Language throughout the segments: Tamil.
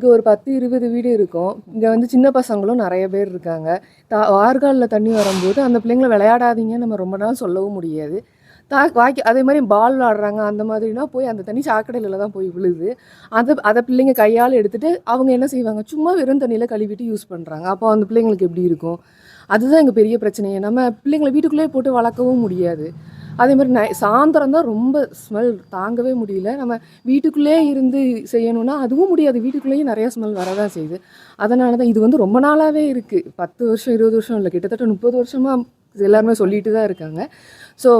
இங்கே ஒரு 10-20 வீடு இருக்கும். இங்கே வந்து சின்ன பசங்களும் நிறைய பேர் இருக்காங்க. வார்காலில் தண்ணி வரும்போது அந்த பிள்ளைங்கள விளையாடாதீங்கன்னு நம்ம ரொம்ப நாள் சொல்லவும் முடியாது. அதே மாதிரி பால் விளாடுறாங்க அந்த மாதிரினா போய் அந்த தண்ணி சாக்கடையில் தான் போய் விழுது. அதை பிள்ளைங்க கையால் எடுத்துகிட்டு அவங்க என்ன செய்வாங்க, சும்மா வெறும் தண்ணியில் கழுவிட்டு யூஸ் பண்ணுறாங்க. அப்போ அந்த பிள்ளைங்களுக்கு எப்படி இருக்கும்? அதுதான் எங்கள் பெரிய பிரச்சனையே. நம்ம பிள்ளைங்களை வீட்டுக்குள்ளேயே போட்டு வளர்க்கவும் முடியாது. அதே மாதிரி சாயந்தரம் தான் ரொம்ப ஸ்மெல் தாங்கவே முடியல. நம்ம வீட்டுக்குள்ளே இருந்து செய்யணும்னா அதுவும் முடியாது. வீட்டுக்குள்ளேயும் நிறையா ஸ்மெல் வரதான் செய்யுது. அதனால தான் இது வந்து ரொம்ப நாளாகவே இருக்குது. 10 வருஷம் 20 வருஷம் இல்லை, கிட்டத்தட்ட 30 வருஷமாக எல்லாருமே சொல்லிட்டு தான் இருக்காங்க. ஸோ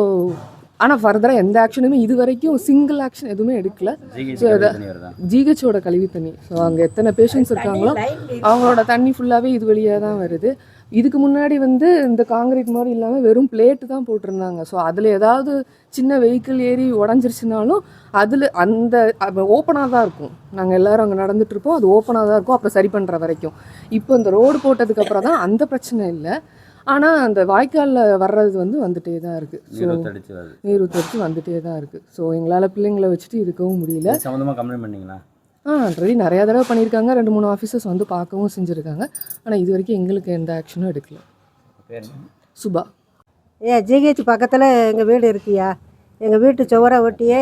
ஆனால் ஃபர்தராக எந்த ஆக்ஷனுமே இது வரைக்கும் சிங்கிள் ஆக்ஷன் எதுவுமே எடுக்கல. ஸோ ஜிஹெச்சோட கழிவு தண்ணி, ஸோ அங்கே எத்தனை பேஷண்ட்ஸ் இருக்காங்களோ அவங்களோட தண்ணி ஃபுல்லாகவே இது வழியாக தான் வருது. இதுக்கு முன்னாடி வந்து இந்த காங்கிரீட் மாதிரி இல்லாமல் வெறும் பிளேட்டு தான் போட்டிருந்தாங்க. ஸோ அதில் ஏதாவது சின்ன வெஹிக்கிள் ஏறி உடஞ்சிருச்சுனாலும் அதில் அந்த ஓப்பனாக தான் இருக்கும். நாங்கள் எல்லோரும் அங்கே நடந்துகிட்ருப்போம், அது ஓப்பனாக தான் இருக்கும் அப்புறம் சரி பண்ணுற வரைக்கும். இப்போ இந்த ரோடு போட்டதுக்கப்புறம் தான் அந்த பிரச்சனை இல்லை. ஆனால் அந்த வாய்க்காலில் வர்றது வந்து வந்துட்டே தான் இருக்குது. ஸோ நீர் ஊற்றி வந்துட்டே தான் இருக்குது. ஸோ எங்களால் பிள்ளைங்களை வச்சுட்டு இருக்கவும் முடியல. சம்மந்தமாக கம்ப்ளைண்ட் பண்ணிங்களா? ஆல்ரெடி நிறையா தடவை பண்ணியிருக்காங்க. 2-3 ஆஃபீஸர்ஸ் வந்து பார்க்கவும் செஞ்சுருக்காங்க. ஆனால் இது வரைக்கும் எங்களுக்கு எந்த ஆக்ஷனும் எடுக்கல. சுபா. ஜிஹெச் பக்கத்தில் எங்கள் வீடு இருக்குயா. எங்கள் வீட்டு சுவரை ஒட்டியே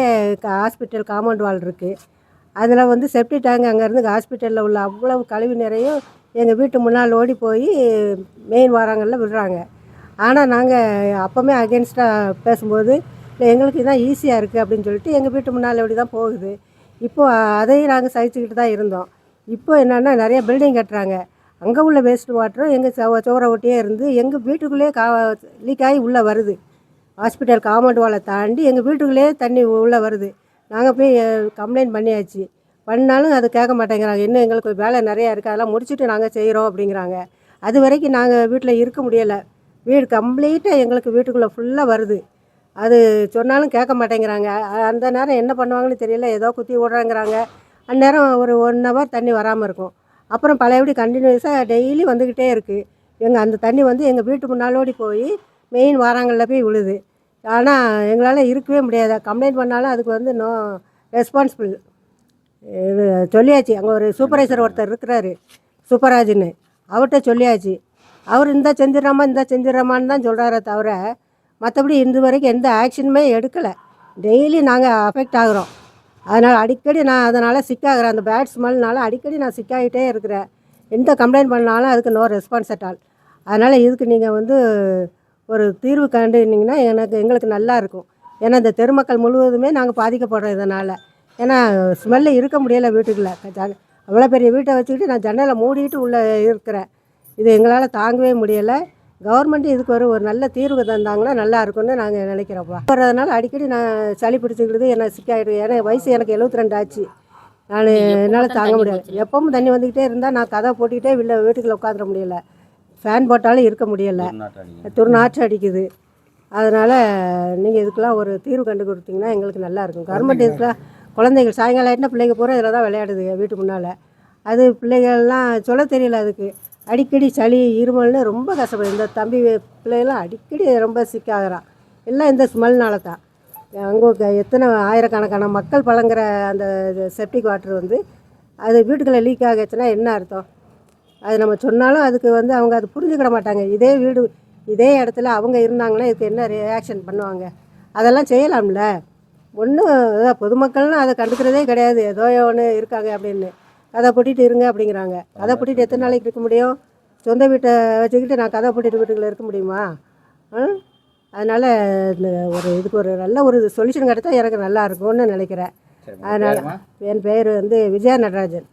ஹாஸ்பிட்டல் காம்பவுண்ட் வால் இருக்குது. அதில் வந்து செப்டி டேங்க் அங்கேருந்து ஹாஸ்பிட்டலில் உள்ள அவ்வளவு கழிவு நிறையும் எங்கள் வீட்டு முன்னால் ஓடி போய் மெயின் வாரங்களில் விடுறாங்க. ஆனால் நாங்கள் அப்போவுமே அகேன்ஸ்டாக பேசும்போது இல்லை எங்களுக்கு இதான் ஈஸியாக இருக்குது அப்படின்னு சொல்லிட்டு எங்கள் வீட்டு முன்னால் ஓடி தான் போகுது. இப்போது அதையும் நாங்கள் சகிச்சுக்கிட்டு தான் இருந்தோம். இப்போ என்னென்னா நிறைய பில்டிங் கட்டுறாங்க. அங்கே உள்ள வேஸ்ட் வாட்டரும் எங்கள் சுவரை ஒட்டியே இருந்து எங்கள் வீட்டுக்குள்ளேயே லீக் ஆகி உள்ளே வருது. ஹாஸ்பிட்டல் காம்பவுண்ட் வாலை தாண்டி எங்கள் வீட்டுக்குள்ளேயே தண்ணி உள்ளே வருது. நாங்கள் போய் கம்ப்ளைண்ட் பண்ணியாச்சு. பண்ணாலும் அது கேட்க மாட்டேங்கிறாங்க. இன்னும் எங்களுக்கு வேலை நிறையா இருக்குது, அதெல்லாம் முடிச்சுட்டு நாங்கள் செய்கிறோம் அப்படிங்கிறாங்க. அது வரைக்கும் நாங்கள் வீட்டில் இருக்க முடியலை. வீடு கம்ப்ளீட்டாக எங்களுக்கு வீட்டுக்குள்ளே ஃபுல்லாக வருது. அது சொன்னாலும் கேட்க மாட்டேங்கிறாங்க. அந்த நேரம் என்ன பண்ணுவாங்கன்னு தெரியல, ஏதோ குத்தி விட்றாங்கிறாங்க. அந்நேரம் ஒரு 1 ஹவர் தண்ணி வராமல் இருக்கும். அப்புறம் பழையபடி கண்டினியூஸாக டெய்லி வந்துக்கிட்டே இருக்குது. அந்த தண்ணி வந்து எங்கள் வீட்டு முன்னாலோடி போய் மெயின் வாராங்களில் போய் விழுது. ஆனால் எங்களால் இருக்கவே முடியாது. கம்ப்ளைண்ட் பண்ணாலும் அதுக்கு வந்து நோ ரெஸ்பான்சிபிள் சொல்லியாச்சு. அங்கே ஒரு சூப்பர்வைசர் ஒருத்தர் இருக்கிறாரு, சூப்பராஜுன்னு, அவர்கிட்ட சொல்லியாச்சு. அவர் இந்த செஞ்சிடறாமான்னு தான் சொல்கிறாரே தவிர மற்றபடி இந்த வரைக்கும் எந்த ஆக்ஷனுமே எடுக்கலை. டெய்லி நாங்கள் அஃபெக்ட் ஆகிறோம். அதனால் அடிக்கடி நான் அதனால் சிக்காகிறேன். அந்த பேட் ஸ்மெல்னால் அடிக்கடி நான் சிக்காகிட்டே இருக்கிறேன். எந்த கம்ப்ளைண்ட் பண்ணாலும் அதுக்கு நோ ரெஸ்பான்ஸ் அட் ஆல். அதனால் இதுக்கு நீங்கள் வந்து ஒரு தீர்வு கண்டுனீங்கன்னா எங்களுக்கு நல்லா இருக்கும். ஏன்னா இந்த தெருமக்கள் முழுவதுமே நாங்கள் பாதிக்கப்படுறோம் இதனால். ஏன்னா ஸ்மெல்லு இருக்க முடியலை வீட்டுக்குள்ளே. அவ்வளோ பெரிய வீட்டை வச்சுக்கிட்டு நான் ஜன்னலை மூடிட்டு உள்ளே இருக்கிறேன். இது எங்களால் தாங்கவே முடியலை. கவர்மெண்ட்டு இதுக்கு ஒரு நல்ல தீர்வு தந்தாங்கன்னா நல்லா இருக்கும்னு நாங்கள் நினைக்கிறோம்ப்பா. போகிறதுனால அடிக்கடி நான் சளி பிடிச்சிக்கிடுது, என்ன சிக்காயிடுது. ஏன்னா வயசு எனக்கு 72 ஆச்சு. என்னால் தாங்க முடியாது. எப்பவும் தண்ணி வந்துக்கிட்டே இருந்தால் நான் கதை போட்டுக்கிட்டே வீட்டுக்குள்ளே உட்காந்துட முடியல. ஃபேன் போட்டாலும் இருக்க முடியலை, துர்நாற்று அடிக்குது. அதனால் நீங்கள் இதுக்கெல்லாம் ஒரு தீர்வு கண்டு கொடுத்தீங்கன்னா எங்களுக்கு நல்லாயிருக்கும். கவர்மெண்ட் இதுக்கெல்லாம் குழந்தைகள் சாயங்காலம் ஆகிட்டுனா பிள்ளைங்க பூரா இதில் தான் விளையாடுது வீட்டு முன்னால். அது பிள்ளைகள்லாம் சொல்ல தெரியல. அதுக்கு அடிக்கடி சளி இருமல்னு ரொம்ப கஷ்டப்படுது. இந்த தம்பி பிள்ளைகள்லாம் அடிக்கடி ரொம்ப சிக்காகிறான். எல்லாம் இந்த ஸ்மெல்னால தான். அங்கே எத்தனை ஆயிரக்கணக்கான மக்கள் பழங்குற அந்த செப்டிக் வாட்டர் வந்து அது வீட்டுக்குள்ளே லீக் ஆகிடுச்சுன்னா என்ன அர்த்தம்? அது நம்ம சொன்னாலும் அதுக்கு வந்து அவங்க அது புரிஞ்சுக்கிட மாட்டாங்க. இதே வீடு இதே இடத்துல அவங்க இருந்தாங்கன்னா இதுக்கு என்ன ரியாக்ஷன் பண்ணுவாங்க? அதெல்லாம் செய்யலாம்ல. ஒன்றும் பொதுமக்கள்னால் அதை கண்டுக்கிறதே கிடையாது. ஏதோ ஒன்று இருக்காங்க அப்படின்னு கதை பூட்டிகிட்டு இருங்க அப்படிங்கிறாங்க. கதை பூட்டிகிட்டு எத்தனை நாளைக்கு இருக்க முடியும்? சொந்த வீட்டை வச்சுக்கிட்டு நான் கதை பூட்டிட்டு வீட்டுக்குள்ளே இருக்க முடியுமா? அதனால் இந்த இதுக்கு ஒரு நல்ல ஒரு சொல்யூஷன் கிடைத்தா எனக்கு நல்லா இருக்கும்னு நினைக்கிறேன். அதனால் என் பேர் வந்து விஜயா நடராஜன்.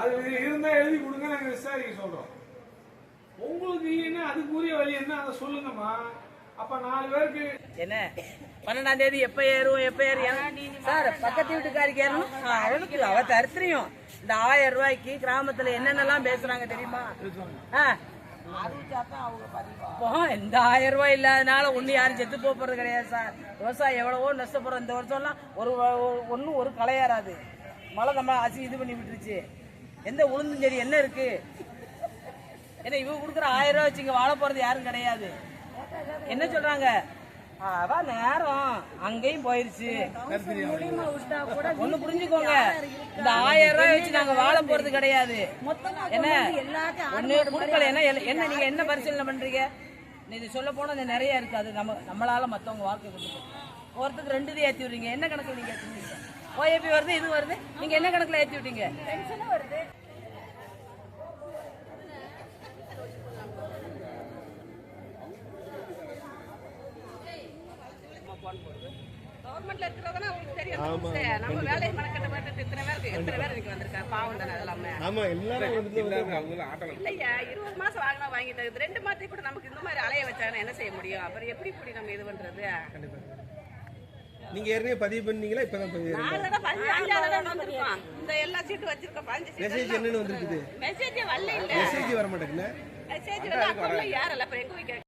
அது இருந்தா எழுதி கொடுங்க, நாங்க விசாரிக்க சொல்றோம். உங்களுக்கு இல்லைன்னா அதுக்குரிய வழி என்ன அதை சொல்லுங்கம்மா. அப்ப 4 பேருக்கு என்ன 12ஆம் தேதி எப்ப ஏறும் சார், பக்கத்து வீட்டுக்காரிக்கு ஏறணும். அவளுக்கு அவ தரித்திரியும். இந்த 1000 ரூபாய்க்கு கிராமத்துல என்னென்னலாம் பேசுறாங்க தெரியுமா? இப்போ இந்த 1000 ரூபாய் இல்லாதனால ஒண்ணு யாரும் செத்து போறது கிடையாது சார். விவசாயம் எவ்வளவோ நஷ்டப்படுறோம். இந்த வருஷம்லாம் ஒரு களை ஏறாது. மழை நம்ம இது பண்ணி விட்டுருச்சு. எந்த உளுந்தும் சரி என்ன இருக்கு? ஏன்னா இவங்க கொடுக்குற 1000 ரூபாய் வச்சு இங்க வாழ போறது யாரும் கிடையாது. என்ன சொல்றாங்க? அவ நேரம் அங்கேயும் போயிருச்சு. ஒண்ணு புரிஞ்சுக்கோங்க, இந்த 1000 ரூபாய் வச்சு நாங்க வாழ போறது கிடையாது. என்ன ஒண்ணு கொடுக்கல. என்ன நீங்க என்ன பரிசீலனை பண்றீங்க? இது சொல்ல போனா நிறைய இருக்கு. அது நம்மளால மத்தவங்க வாழ்க்கை கொடுக்கும். ஒருத்தருக்கு 2 இது ஏற்றி விடுறீங்க. என்ன கணக்கு நீங்க ஏற்றுவீங்க? ஓஏபி வருது, இது வருது, நீங்க என்ன கணக்குல ஏற்றி விட்டீங்க? வருது. கவர்மெண்ட்ல இருக்கிறவங்க உங்களுக்கு தெரியும். நம்ம வேலையை மனக்கட்ட மாட்டேன். எத்தனை பேர் இருக்கு வந்திருக்காங்க. பாவம் தானே அதெல்லாமே. ஆமா எல்லாரும் இல்லையா 20 மாசம் வாங்கினா வாங்கிட்டு 2 மாசத்துக்கு கூட நமக்கு இந்த மாதிரி அலைய வச்சாங்கன்னா என்ன செய்ய முடியும்? அப்புறம் எப்படி நம்ம இது பண்றது? நீங்க ஏற்கனவே பதிவு பண்ணீங்களா? இப்பதான் வந்திருக்கோம். இந்த எல்லா சீட்டு வச்சிருக்கோம். 5 மெசேஜ் என்னன்னு வந்திருக்குது? மெசேஜ் வரல. இல்ல மெசேஜ் வர மாட்டேங்குது. மெசேஜ் வந்து அக்கௌண்ட்ல யாரல அப்புறம் எங்க போய்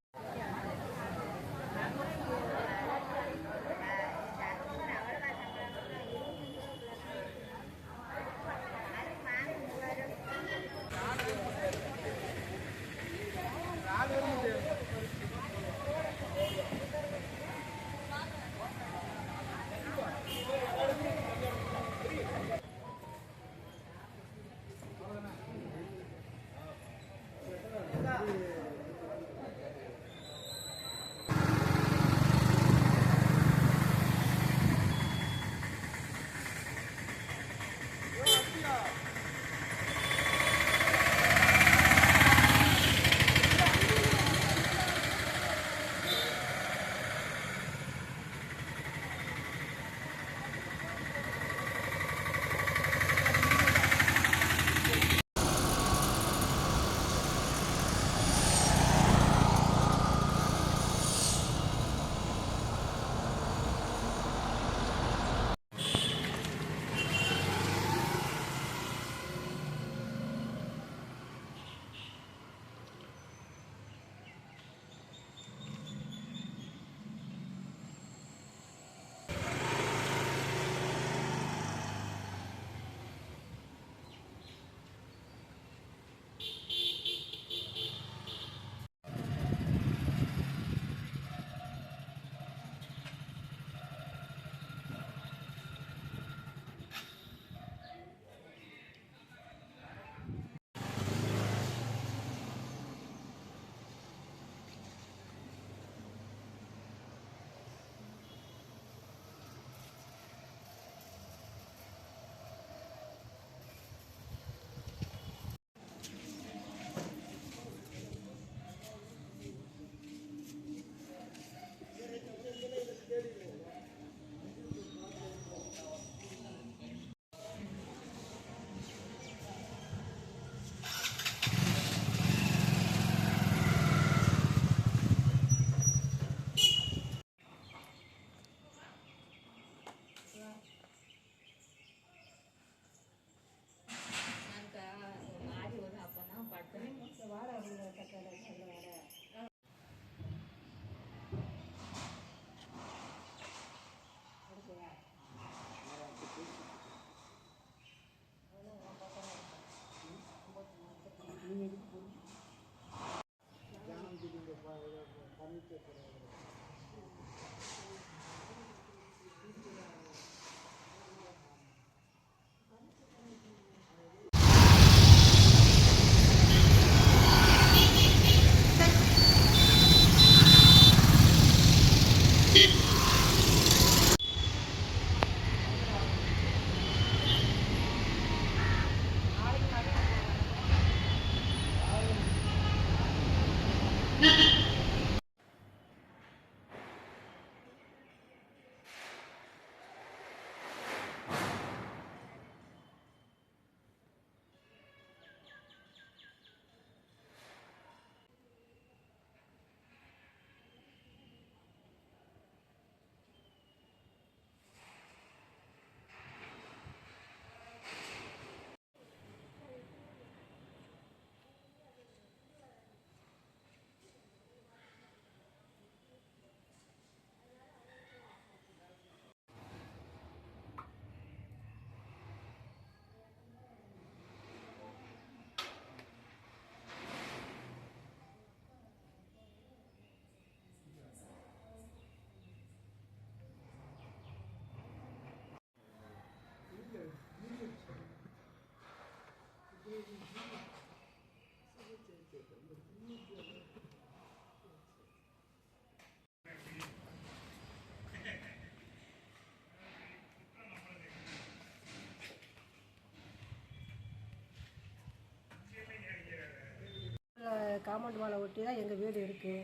காம்பவுண்ட் வாலை ஒட்டி தான் எங்கள் வீடு இருக்குது.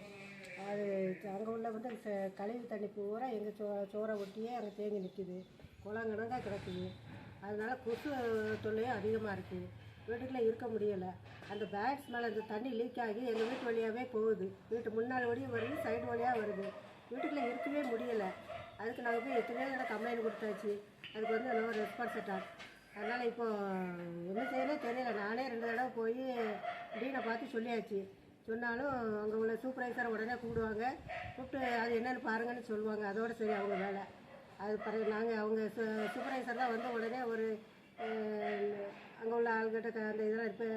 அது அங்கே உள்ள வந்து கழிவு தண்ணி பூரா எங்கள் சோரை ஒட்டியே அங்கே தேங்கி நிற்கிது. குளங்கணங்க கிடக்குது. அதனால் கொசு தொல்லையும் அதிகமாக இருக்குது. வீட்டுக்குள்ளே இருக்க முடியலை. அந்த பேக்ஸ் மேலே அந்த தண்ணி லீக் ஆகி எங்கள் வீட்டு வழியாகவே போகுது. வீட்டு முன்னாள் வழியும் வருது, சைடு வழியாக வருது. வீட்டுக்குள்ளே இருக்கவே முடியலை. அதுக்கு நாங்கள் போய் எத்தனையோ தடவை கம்ப்ளைண்ட் கொடுத்தாச்சு. அதுக்கு வந்து நோ ரெஸ்பான்ஸ் அட்டாக். அதனால் இப்போ என்ன செய்யணும் தெரியல. நானே 2 தடவை போய் டீனை பார்த்து சொல்லியாச்சு. சொன்னாலும் அங்கே உள்ள சூப்பர்வைசரை உடனே கூப்பிடுவாங்க. கூப்பிட்டு அது என்னென்னு பாருங்கன்னு சொல்லுவாங்க. அதோடு சரி அவங்க வேலை. அது பிறகு நாங்கள் அவங்க சூப்பர்வைசர் தான் வந்து உடனே ஒரு அங்கே உள்ள ஆள்கிட்ட அந்த இதெல்லாம் இப்போ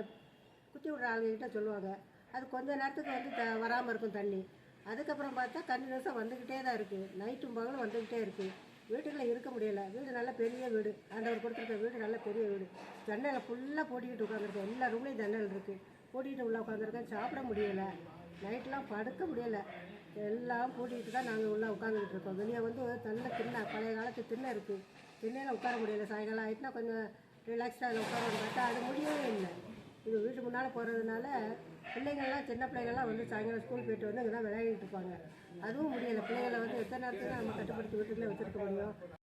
குத்தி விட்ற ஆளுகிட்ட சொல்லுவாங்க. அது கொஞ்ச நேரத்துக்கு வந்து வராமல் இருக்கும் தண்ணி. அதுக்கப்புறம் பார்த்தா கண்டினியூஸாக வந்துக்கிட்டே தான் இருக்குது. நைட்டும் பகலும் வந்துக்கிட்டே இருக்குது. வீட்டுக்குள்ளே இருக்க முடியலை. வீடு நல்ல பெரிய வீடு. ஆண்டவர் கொடுத்துருக்க வீடு நல்ல பெரிய வீடு. ஜன்னலை ஃபுல்லாக போட்டிக்கிட்டு உட்காந்துருக்கேன். எல்லா ரூம்லேயும் ஜன்னல் இருக்குது. போட்டிக்கிட்டு உள்ளே உட்காந்துருக்கேன். சாப்பிட முடியலை. நைட்லாம் படுக்க முடியலை. எல்லாம் பூட்டிக்கிட்டு தான் நாங்கள் உள்ளே உட்காந்துக்கிட்டு இருக்கோம். வெளியே வந்து நல்ல திண்ணை, பழைய காலத்து திண்ணை இருக்குது. திண்ணையில் உட்கார முடியலை. சாயங்காலம் ஆகிட்டுனா கொஞ்சம் ரிலாக்ஸ்டாக அதில் உட்காரன்னு பார்த்தா அது முடியவே இல்லை. இது வீட்டு முன்னால் போகிறதுனால பிள்ளைங்கள்லாம் சின்ன பிள்ளைங்கள்லாம் வந்து சாயங்காலம் ஸ்கூல் போயிட்டு வந்து இங்கே தான் விளையாடிட்டு இருப்பாங்க. அதுவும் முடியலை. பிள்ளைகளை வந்து எத்தனை நேரத்துக்கு நம்ம கட்டுப்படுத்தி வீட்டுக்குள்ளே வச்சுருக்க முடியும்?